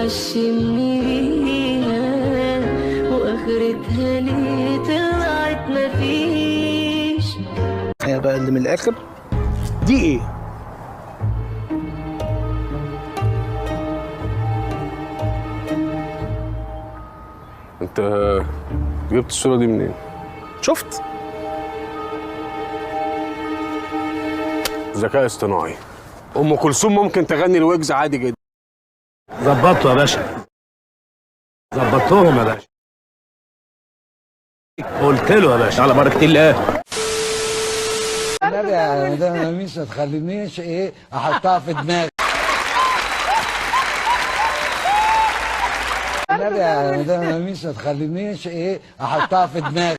وعشمني بيها واخرتها ليه طلعت مفيش. هي بقى اللي من الاخر دي ايه؟ انت جبت الصورة دي منين؟ شفت؟ ذكاء اصطناعي. ام كلثوم ممكن تغني الويجز عادي جدا. ظبطته يا باشا، ظبطتهم يا باشا، قلت له يا باشا على بركة الله. النبي يا مدام ميس ما تخلينيش احطها في دماغي. النبي يا مدام ميس ما تخلينيش احطها في دماغي.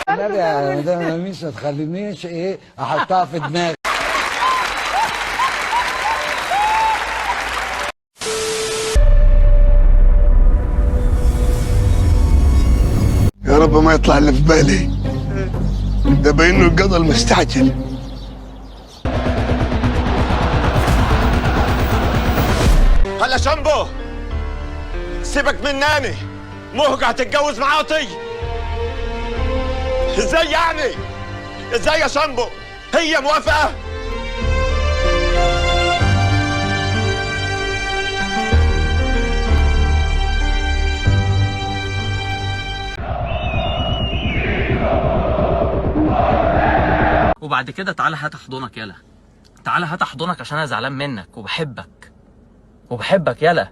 النبي يا مدام ميس ما تخلينيش احطها في دماغي. يا رب ما يطلع اللي في بالي ده، بانه القضا المستعجل. هلا شامبو سيبك من ناني، مهجة هتتجوز معاطي. ازاي يعني؟ ازاي يا شامبو؟ هي موافقة؟ وبعد كده تعالى هات احضنك يلا، تعالى هات احضنك عشان انا زعلان منك وبحبك يلا،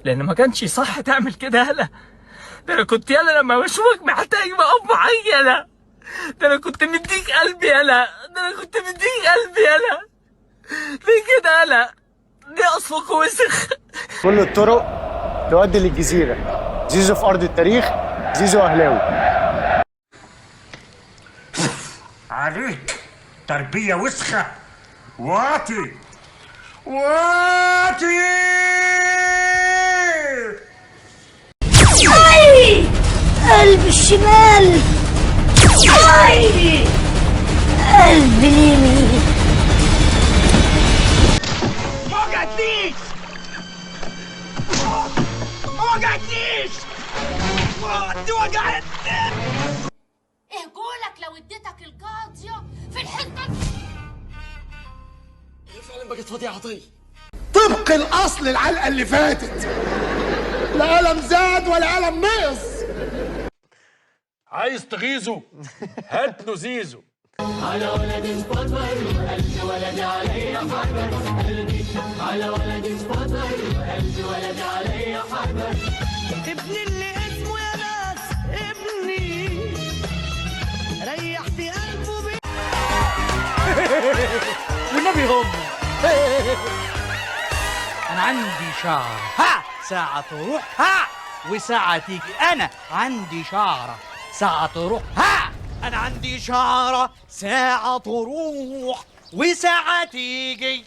لان ما كانش صح تعمل كده يلا. ده انا كنت يلا لما بشوفك محتاج بقف معاك يلا، ده انا كنت مديك قلبي يلا، يلا. ليه كده يلا؟ ليه اصلك وسخ؟ كل الطرق تؤدي للجزيرة. زيزو في أرض التاريخ، زيزو أهلاوي. عليك تربية وسخة، واطي قلب الشمال، قلب اليمين. ما وجعتنيش دي وجعتني. ايه قولك لو اديتك القاضية في الحتة هي فعلا بقت فاضية عطية. طبق الاصل العلقه اللي فاتت، لا قلم زاد ولا قلم نقص. عايز تغيظه هات له زيزو. على ولد انفطر قلبي ولدي عليا حربر، قلبي على ولد انفطر قلبي ولدي عليا حربر. ابني اللي اسمه يا ناس ابني ريحت قلبه والنبي هم انا عندي شعر ساعة تروح وساعة تيجي. انا عندي شعرة ساعة تروح انا عندي شعرة ساعة تروح وساعة تيجي.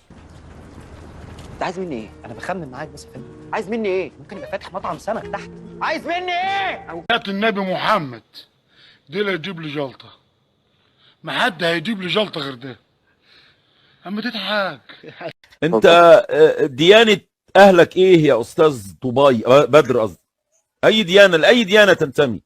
انت عايز مني ايه؟ انا بخمن معاك بس فهمني. عايز مني ايه؟ ممكن يبقى فاتح مطعم سمك تحت. عايز مني ايه؟ هات النبي محمد دي اللي هيجيب لي جلطه، ما حد هيجيب لي جلطه غير ده. اما تضحك انت ديانة اهلك ايه يا استاذ طوباي بدر قصدي؟ اي ديانة لاي ديانة تنتمي؟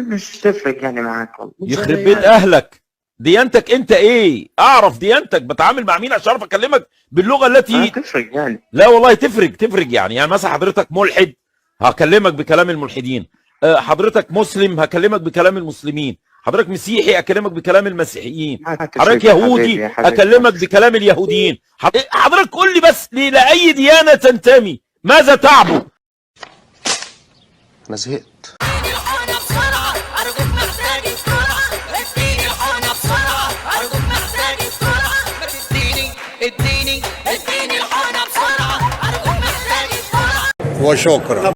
مش تفرق يعني معاك والله. يخرب بيت اهلك، ديانتك انت ايه؟ اعرف ديانتك، بتعامل مع مين عشان اعرف اكلمك باللغة التي تفرق يعني. لا والله تفرق يعني مثلا حضرتك ملحد هكلمك بكلام الملحدين، حضرتك مسلم هكلمك بكلام المسلمين، حضرتك مسيحي اكلمك بكلام المسيحيين، حضرتك يهودي اكلمك بكلام اليهوديين. حضرتك قول لي بس لاي ديانة تنتمي؟ ماذا تعبد؟ انا زهقت. وشكرا.